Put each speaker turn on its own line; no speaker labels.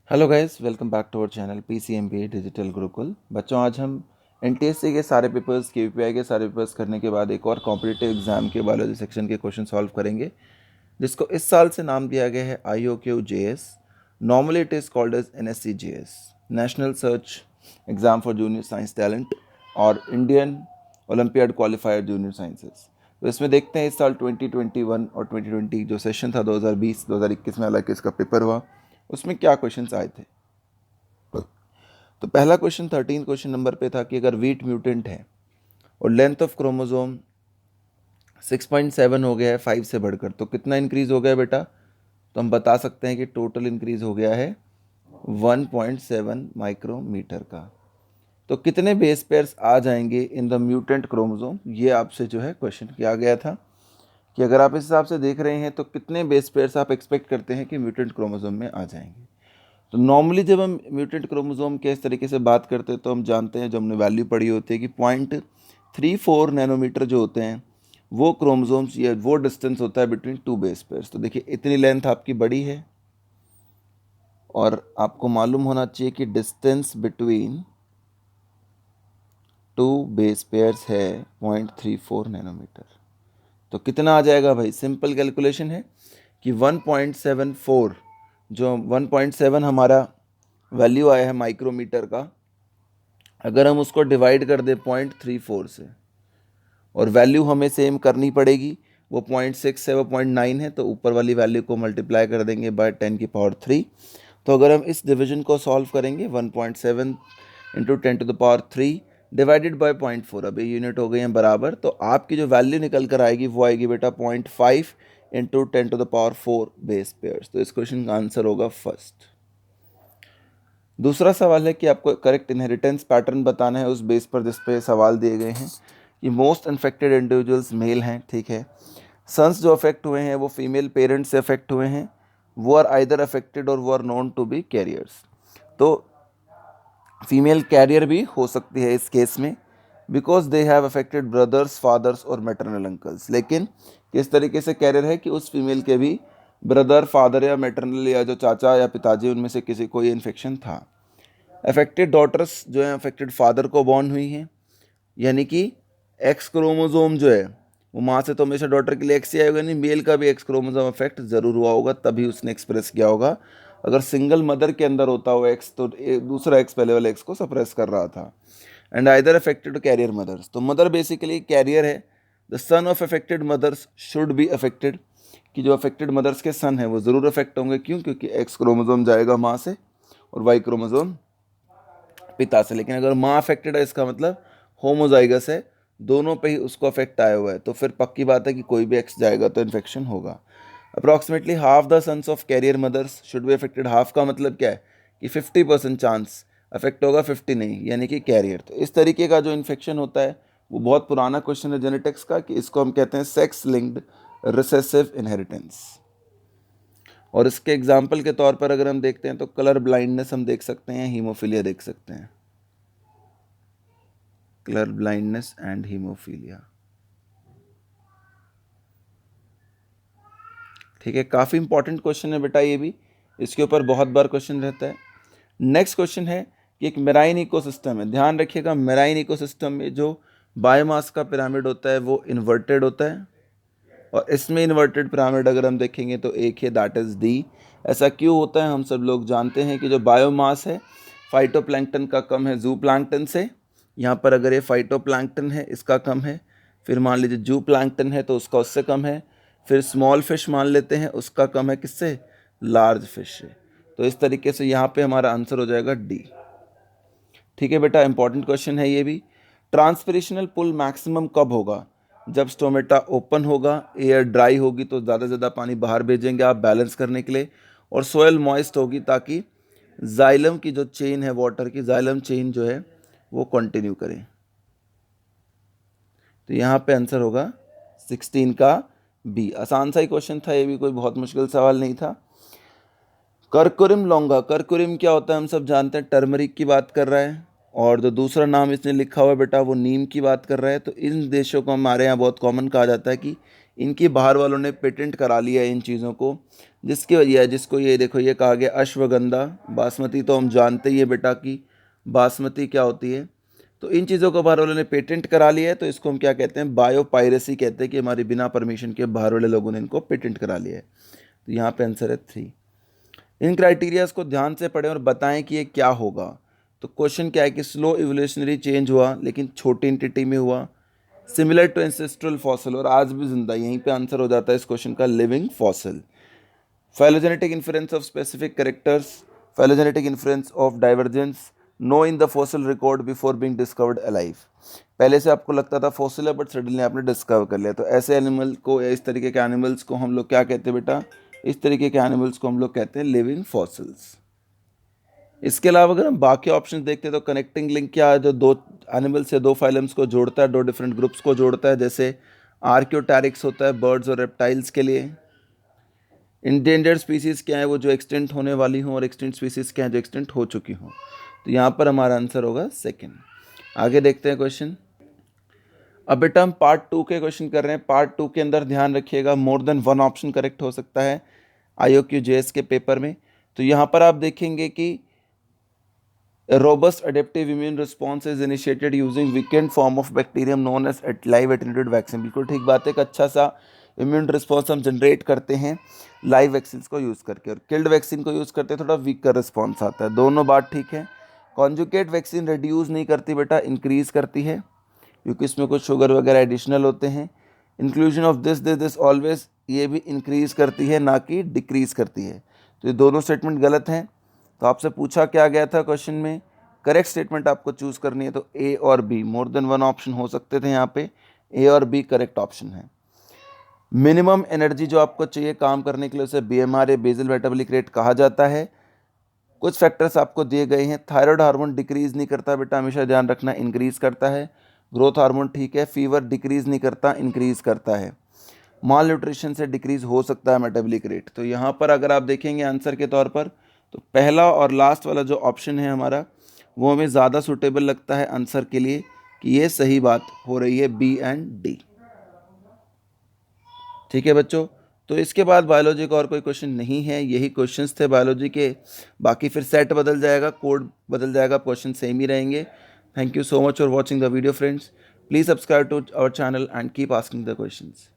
Hello guys, welcome back to our channel PCMBA digital Gurukul. बच्चों, आज हम NTSC के सारे पेपर्स, KVPI के सारे पेपर्स करने के बाद एक और कॉम्पिटिटिव एग्जाम के बायोलॉजी सेक्शन के क्वेश्चन सॉल्व करेंगे, जिसको इस साल से नाम दिया गया है IOQ-JS। Normally it is called as NSC-JS, national search exam for junior science talent, और Indian olympiad qualifier junior sciences. तो इसमें देखते हैं इस साल 2021 और 2020 जो सेशन था 2020-2021 में अलग इसका पेपर हुआ, उसमें क्या क्वेश्चंस आए थे। तो पहला क्वेश्चन 13 क्वेश्चन नंबर पे था कि अगर वीट म्यूटेंट है और लेंथ ऑफ क्रोमोसोम 6.7 हो गया है 5 से बढ़कर, तो कितना इंक्रीज हो गया बेटा? तो हम बता सकते हैं कि टोटल इंक्रीज हो गया है 1.7 माइक्रोमीटर का। तो कितने बेस पेयर्स आ जाएंगे इन द म्यूटेंट क्रोमोसोम, ये आपसे जो है क्वेश्चन किया गया था कि अगर आप इस हिसाब से देख रहे हैं तो कितने बेस पेयर्स आप एक्सपेक्ट करते हैं कि म्यूटेंट क्रोमोसोम में आ जाएंगे। तो नॉर्मली जब हम म्यूटेंट क्रोमोसोम के इस तरीके से बात करते हैं तो हम जानते हैं, जो हमने वैल्यू पढ़ी होती है कि 0.34 नैनोमीटर जो होते हैं वो क्रोमोसोम्स या वो डिस्टेंस होता है बिटवीन टू बेस पेयर्स। तो देखिए, इतनी लेंथ आपकी बड़ी है और आपको मालूम होना चाहिए कि distance between two base pairs है 0.34 नैनोमीटर। तो कितना आ जाएगा भाई? सिंपल कैलकुलेशन है कि 1.74, जो 1.7 हमारा वैल्यू आया है माइक्रोमीटर का, अगर हम उसको डिवाइड कर दें 0.34 से, और वैल्यू हमें सेम करनी पड़ेगी, वो 0.6 है, वो 0.9 है, तो ऊपर वाली वैल्यू को मल्टीप्लाई कर देंगे बाय 10⁻³ तो अगर हम इस डिवीजन को सॉल्व करेंगे 1.7 इंटू 10⁻³ डिवाइडेड बाय 0.4, अब ये यूनिट हो गई हैं बराबर, तो आपकी जो वैल्यू निकल कर आएगी वो आएगी बेटा 0.5 इंटू 10⁻⁴ बेस पेयर्स। तो इस क्वेश्चन का आंसर होगा फर्स्ट। दूसरा सवाल है कि आपको करेक्ट इनहेरिटेंस पैटर्न बताना है उस बेस पर जिस पे सवाल दिए गए हैं कि मोस्ट इन्फेक्टेड इंडिविजुअल्स मेल हैं, ठीक है। सन्स जो अफेक्ट हुए हैं वो फीमेल पेरेंट्स से अफेक्ट हुए हैं, वो आर आइदर अफेक्टेड और वो are known to be carriers. तो फीमेल कैरियर भी हो सकती है इस केस में, because they have affected brothers, fathers और मैटरनल अंकल्स। लेकिन किस तरीके से कैरियर है कि उस फीमेल के भी ब्रदर, फादर या मैटरनल या जो चाचा या पिताजी उनमें से किसी को ये इन्फेक्शन था। अफेक्टेड डॉटर्स जो हैं अफेक्टेड फादर को बॉर्न हुई हैं, यानी कि एक्स क्रोमोजोम जो है वो माँ से तो हमेशा डॉटर के लिए एक्स ही आएगा, नहीं, मेल का भी एक्स क्रोमोजोम अफेक्ट ज़रूर हुआ होगा, तभी उसने एक्सप्रेस किया होगा। अगर सिंगल मदर के अंदर होता हुआ एक्स, तो दूसरा एक्स पहले वाले एक्स को सप्रेस कर रहा था। And either affected carrier mothers, तो मदर बेसिकली कैरियर है। The son of affected mothers should be affected, कि जो अफेक्टेड मदर्स के सन है वो ज़रूर अफेक्ट होंगे। क्यों? क्योंकि एक्स क्रोमोजोम जाएगा माँ से और वाई क्रोमोजोम पिता से। लेकिन अगर माँ अफेक्टेड है, इसका मतलब होमोजाइगस है, दोनों पे ही उसको अफेक्ट आया हुआ है, तो फिर पक्की बात है कि कोई भी एक्स जाएगा तो इन्फेक्शन होगा। Approximately half the sons of carrier mothers should be affected. Half का मतलब क्या है कि 50% चांस अफेक्ट होगा, 50 नहीं, यानी कि कैरियर। तो इस तरीके का जो इन्फेक्शन होता है वो बहुत पुराना क्वेश्चन है जेनेटिक्स का, कि इसको हम कहते हैं सेक्स लिंक्ड रिसेसिव इनहेरिटेंस। और इसके एग्जाम्पल के तौर पर अगर हम देखते हैं तो कलर ब्लाइंडनेस हम देख सकते हैं, हीमोफीलिया देख सकते हैं। कलर ब्लाइंडनेस एंड हीमोफीलिया, ठीक है। काफ़ी इंपॉर्टेंट क्वेश्चन है बेटा ये भी, इसके ऊपर बहुत बार क्वेश्चन रहता है। नेक्स्ट क्वेश्चन है कि एक मेराइन इकोसिस्टम है, ध्यान रखिएगा, मेराइन इकोसिस्टम में जो बायोमास का पिरामिड होता है वो इन्वर्टेड होता है, और इसमें इन्वर्टेड पिरामिड अगर हम देखेंगे तो एक है, दैट इज़ डी। ऐसा क्यों होता है? हम सब लोग जानते हैं कि जो बायोमास है फाइटोप्लैंक्टन का कम है जू प्लैंक्टन से। यहाँ पर अगर ये फाइटोप्लैंक्टन है इसका कम है, फिर मान लीजिए जू प्लैंक्टन है तो उसका उससे कम है, फिर स्मॉल फिश मान लेते हैं उसका कम है, किससे? लार्ज फिश से। तो इस तरीके से यहाँ पे हमारा आंसर हो जाएगा डी। ठीक है बेटा, इंपॉर्टेंट क्वेश्चन है ये भी। ट्रांसपिरेशनल पुल मैक्सिमम कब होगा? जब स्टोमेटा ओपन होगा, एयर ड्राई होगी तो ज़्यादा से ज़्यादा पानी बाहर भेजेंगे आप बैलेंस करने के लिए, और सोयल मॉइस्ट होगी ताकि जाइलम की जो चेन है, वाटर की जाइलम चेन जो है वो कंटिन्यू करें। तो यहाँ पे आंसर होगा 16 का बी। आसान सा ही क्वेश्चन था ये भी, कोई बहुत मुश्किल सवाल नहीं था। कर्कुरिम लॉन्गा, कर्कुरिम क्या होता है हम सब जानते हैं, टर्मरिक की बात कर रहा है, और जो दूसरा नाम इसने लिखा हुआ है बेटा वो नीम की बात कर रहा है। तो इन देशों को हमारे यहाँ बहुत कॉमन कहा जाता है कि इनकी बाहर वालों ने पेटेंट करा लिया है इन चीज़ों को, जिसकी वजह है, जिसको ये देखो ये कहा गया अश्वगंधा। बासमती तो हम जानते ही है बेटा कि बासमती क्या होती है। तो इन चीज़ों को बाहर वालों ने पेटेंट करा लिया है, तो इसको हम क्या कहते हैं, बायोपायरेसी कहते हैं कि हमारी बिना परमिशन के बाहर वाले लोगों ने इनको पेटेंट करा लिया है। तो यहाँ पे आंसर है 3। इन क्राइटेरियाज को ध्यान से पढ़ें और बताएं कि ये क्या होगा। तो क्वेश्चन क्या है कि स्लो इवोल्यूशनरी चेंज हुआ लेकिन छोटी एंटिटी में हुआ, सिमिलर टू एंसेस्ट्रल फॉसिल और आज भी जिंदा। यहीं पे आंसर हो जाता है इस क्वेश्चन का, living fossil. Phylogenetic influence of specific characters, phylogenetic influence of divergence, no in the fossil record before being discovered alive. पहले से आपको लगता था फॉसिल है बट सडनली आपने डिस्कवर कर लिया, तो ऐसे एनिमल को या इस तरीके के एनिमल्स को हम लोग क्या कहते हैं बेटा, इस तरीके के एनिमल्स को हम लोग कहते हैं लिविंग फॉसिल्स। इसके अलावा अगर हम बाकी ऑप्शन देखते हैं तो कनेक्टिंग लिंक क्या है, जो दो एनिमल्स से दो फाइलम्स को जोड़ता है, दो डिफरेंट ग्रुप्स को जोड़ता है, जैसे आर्क्योटैरिक्स होता है बर्ड्स और रेप्टाइल्स के लिए। इंडेंजर्ड स्पीसीज क्या है, वो जो एक्सटेंट होने वाली हों, और एक्सटेंट स्पीसीज क्या है, जो एक्सटेंट हो चुकी हों। तो यहाँ पर हमारा आंसर होगा 2। आगे देखते हैं क्वेश्चन। अब बेटा हम पार्ट 2 के क्वेश्चन कर रहे हैं। पार्ट 2 के अंदर ध्यान रखिएगा more than one option correct हो सकता है IOQJS के पेपर में। तो यहाँ पर आप देखेंगे कि robust adaptive immune response is initiated using weakened form of bacterium known as live attenuated vaccine। बिल्कुल ठीक बात है, एक अच्छा सा इम्यून रिस्पॉन्स हम जनरेट करते हैं लाइव वैक्सीन को यूज़ करके, और किल्ड वैक्सीन को यूज़ करते हैं थोड़ा वीकर रिस्पॉन्स आता है। दोनों बात ठीक है। कॉन्जुगेट वैक्सीन रिड्यूस नहीं करती बेटा, इंक्रीज़ करती है, क्योंकि इसमें कुछ शुगर वगैरह एडिशनल होते हैं। इंक्लूजन ऑफ दिस ऑलवेज, ये भी इंक्रीज़ करती है ना कि डिक्रीज़ करती है। तो ये दोनों स्टेटमेंट गलत हैं। तो आपसे पूछा क्या गया था क्वेश्चन में, करेक्ट स्टेटमेंट आपको चूज़ करनी है, तो A और B, more than one option हो सकते थे यहाँ पे, A और B करेक्ट ऑप्शन है। मिनिमम एनर्जी जो आपको चाहिए काम करने के लिए उसे BMR या बेसल मेटाबॉलिक रेट कहा जाता है। कुछ फैक्टर्स आपको दिए गए हैं। थायराइड हार्मोन डिक्रीज़ नहीं करता बेटा, हमेशा ध्यान रखना, इंक्रीज़ करता है। ग्रोथ हार्मोन ठीक है, फीवर डिक्रीज़ नहीं करता, इंक्रीज़ करता है। माल न्यूट्रिशन से डिक्रीज़ हो सकता है मेटाबॉलिक रेट। तो यहाँ पर अगर आप देखेंगे आंसर के तौर पर, तो पहला और लास्ट वाला जो ऑप्शन है हमारा, वो हमें ज़्यादा सूटेबल लगता है आंसर के लिए, कि ये सही बात हो रही है, B एंड D। ठीक है बच्चों, तो इसके बाद बायोलॉजी का और कोई क्वेश्चन नहीं है, यही क्वेश्चंस थे बायोलॉजी के। बाकी फिर सेट बदल जाएगा, कोड बदल जाएगा, क्वेश्चन सेम ही रहेंगे। Thank you so much for watching the video friends. Please subscribe to our channel and keep asking the questions.